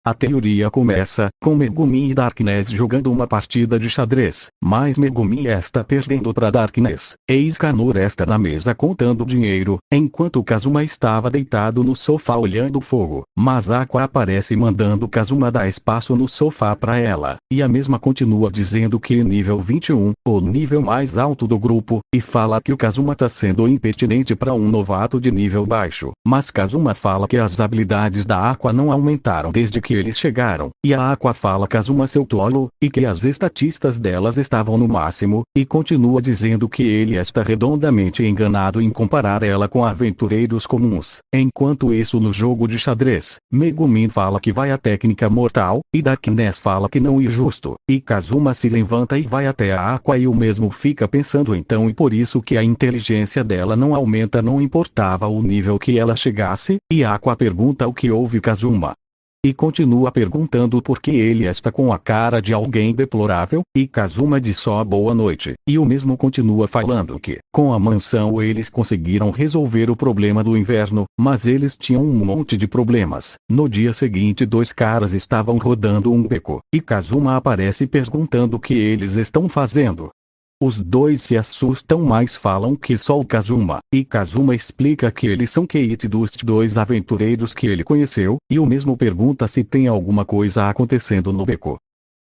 A teoria começa com Megumin e Darkness jogando uma partida de xadrez, mas Megumin está perdendo para Darkness. E Escanor está na mesa contando dinheiro, enquanto Kazuma estava deitado no sofá olhando o fogo. Mas Aqua aparece mandando Kazuma dar espaço no sofá para ela, e a mesma continua dizendo que nível 21, o nível mais alto do grupo, e fala que o Kazuma tá sendo impertinente para um novato de nível baixo. Mas Kazuma fala que as habilidades da Aqua não aumentaram desde que eles chegaram, e a Aqua fala Kazuma seu tolo, e que as estatísticas delas estavam no máximo, e continua dizendo que ele está redondamente enganado em comparar ela com aventureiros comuns. Enquanto isso no jogo de xadrez, Megumin fala que vai a técnica mortal, e Darkness fala que não é justo, e Kazuma se levanta e vai até a Aqua e o mesmo fica pensando então e por isso que a inteligência dela não aumenta não importava o nível que ela chegasse, e Aqua pergunta o que houve Kazuma. E continua perguntando por que ele está com a cara de alguém deplorável, e Kazuma diz só boa noite. E o mesmo continua falando que, com a mansão eles conseguiram resolver o problema do inverno, mas eles tinham um monte de problemas. No dia seguinte dois caras estavam rodando um beco, e Kazuma aparece perguntando o que eles estão fazendo. Os dois se assustam mas falam que só o Kazuma, e Kazuma explica que eles são Kate dos dois aventureiros que ele conheceu, e o mesmo pergunta se tem alguma coisa acontecendo no beco.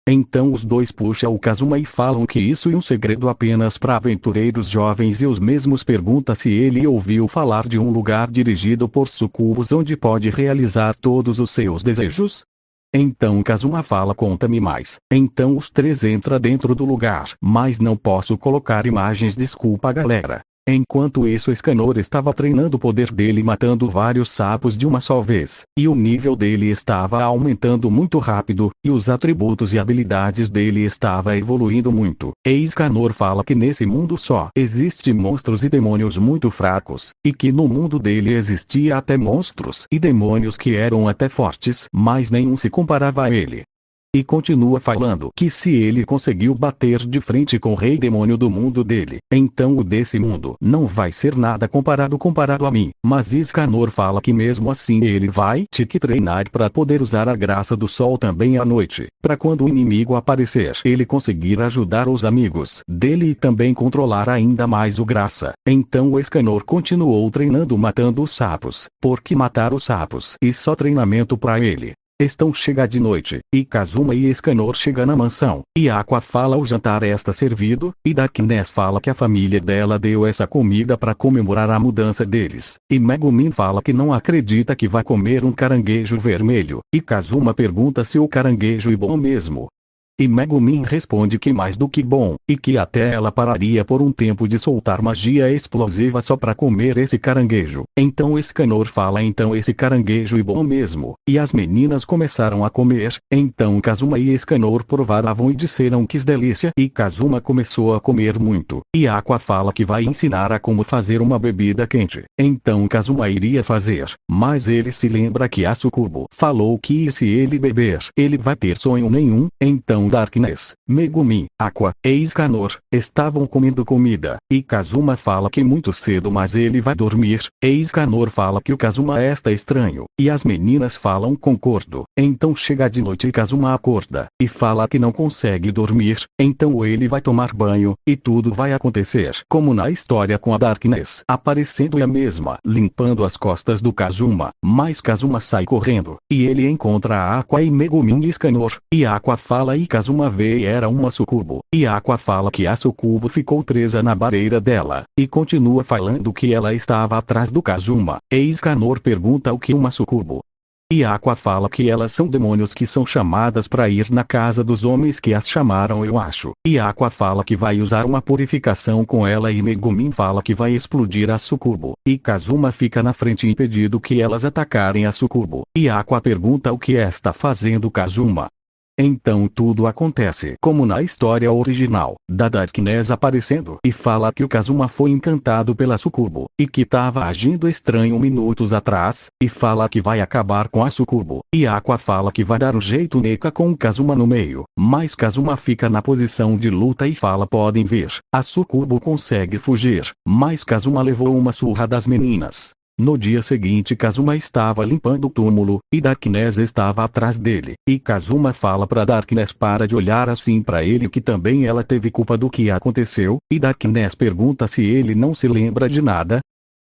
Então os dois puxam o Kazuma e falam que isso é um segredo apenas para aventureiros jovens e os mesmos pergunta se ele ouviu falar de um lugar dirigido por sucubos onde pode realizar todos os seus desejos. Então Kazuma fala conta-me mais. Então os três entram dentro do lugar. Mas não posso colocar imagens desculpa galera. Enquanto isso Escanor estava treinando o poder dele matando vários sapos de uma só vez. E o nível dele estava aumentando muito rápido, e os atributos e habilidades dele estava evoluindo muito. E Escanor fala que nesse mundo só existem monstros e demônios muito fracos, e que no mundo dele existia até monstros e demônios que eram até fortes, mas nenhum se comparava a ele. E continua falando que se ele conseguiu bater de frente com o rei demônio do mundo dele, então o desse mundo não vai ser nada comparado a mim. Mas Escanor fala que mesmo assim ele vai ter que treinar para poder usar a graça do sol também à noite, para quando o inimigo aparecer ele conseguir ajudar os amigos dele e também controlar ainda mais o graça. Então o Escanor continuou treinando matando os sapos, porque matar os sapos e só treinamento para ele. Estão chega de noite, e Kazuma e Escanor chegam na mansão, e Aqua fala o jantar está servido, e Darkness fala que a família dela deu essa comida para comemorar a mudança deles, e Megumin fala que não acredita que vai comer um caranguejo vermelho, e Kazuma pergunta se o caranguejo é bom mesmo. E Megumin responde que mais do que bom, e que até ela pararia por um tempo de soltar magia explosiva só para comer esse caranguejo. Então Escanor fala então esse caranguejo é bom mesmo, e as meninas começaram a comer, então Kazuma e Escanor provaram e disseram que delícia e Kazuma começou a comer muito, e Aqua fala que vai ensinar a como fazer uma bebida quente. Então Kazuma iria fazer, mas ele se lembra que a Sucubo falou que se ele beber, ele vai ter sonho nenhum, então Darkness, Megumin, Aqua e Escanor estavam comendo comida, e Kazuma fala que muito cedo mas ele vai dormir, e Escanor fala que o Kazuma está estranho, e as meninas falam concordo. Então chega de noite e Kazuma acorda, e fala que não consegue dormir, então ele vai tomar banho, e tudo vai acontecer como na história com a Darkness aparecendo e a mesma limpando as costas do Kazuma, mas Kazuma sai correndo, e ele encontra a Aqua e Megumin e Escanor, e Aqua fala e Kazuma vê e era uma sucubo, e Aqua fala que a sucubo ficou presa na barreira dela, e continua falando que ela estava atrás do Kazuma, e Escanor pergunta o que uma sucubo. E Aqua fala que elas são demônios que são chamadas para ir na casa dos homens que as chamaram eu acho. E Aqua fala que vai usar uma purificação com ela e Megumin fala que vai explodir a sucubo. E Kazuma fica na frente impedindo que elas atacarem a sucubo. E Aqua pergunta o que está fazendo Kazuma. Então tudo acontece como na história original, da Darkness aparecendo e fala que o Kazuma foi encantado pela sucubo, e que estava agindo estranho minutos atrás, e fala que vai acabar com a sucubo, e Aqua fala que vai dar um jeito neca com o Kazuma no meio, mas Kazuma fica na posição de luta e fala podem ver, a sucubo consegue fugir, mas Kazuma levou uma surra das meninas. No dia seguinte Kazuma estava limpando o túmulo, e Darkness estava atrás dele. E Kazuma fala pra Darkness para de olhar assim pra ele, que também ela teve culpa do que aconteceu, e Darkness pergunta se ele não se lembra de nada.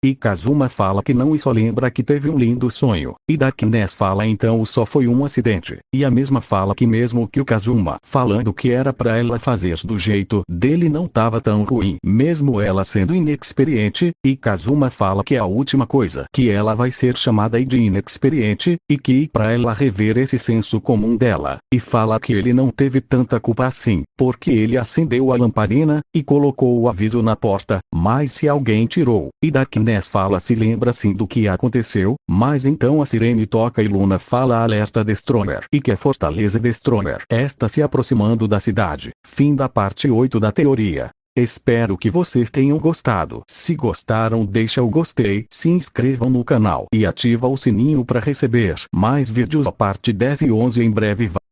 E Kazuma fala que não e só lembra que teve um lindo sonho. E Darkness fala então só foi um acidente. E a mesma fala que mesmo que o Kazuma falando que era pra ela fazer do jeito dele não tava tão ruim, mesmo ela sendo inexperiente. E Kazuma fala que é a última coisa que ela vai ser chamada de inexperiente, e que pra ela rever esse senso comum dela. E fala que ele não teve tanta culpa assim, porque ele acendeu a lamparina e colocou o aviso na porta, mas se alguém tirou. E Darkness fala se lembra sim do que aconteceu, mas então a sirene toca e Luna fala alerta Destroyer, e que é Fortaleza Destroyer está se aproximando da cidade. Fim da parte 8 da teoria. Espero que vocês tenham gostado. Se gostaram, deixa o gostei, se inscrevam no canal e ativa o sininho para receber mais vídeos. A parte 10 e 11 em breve.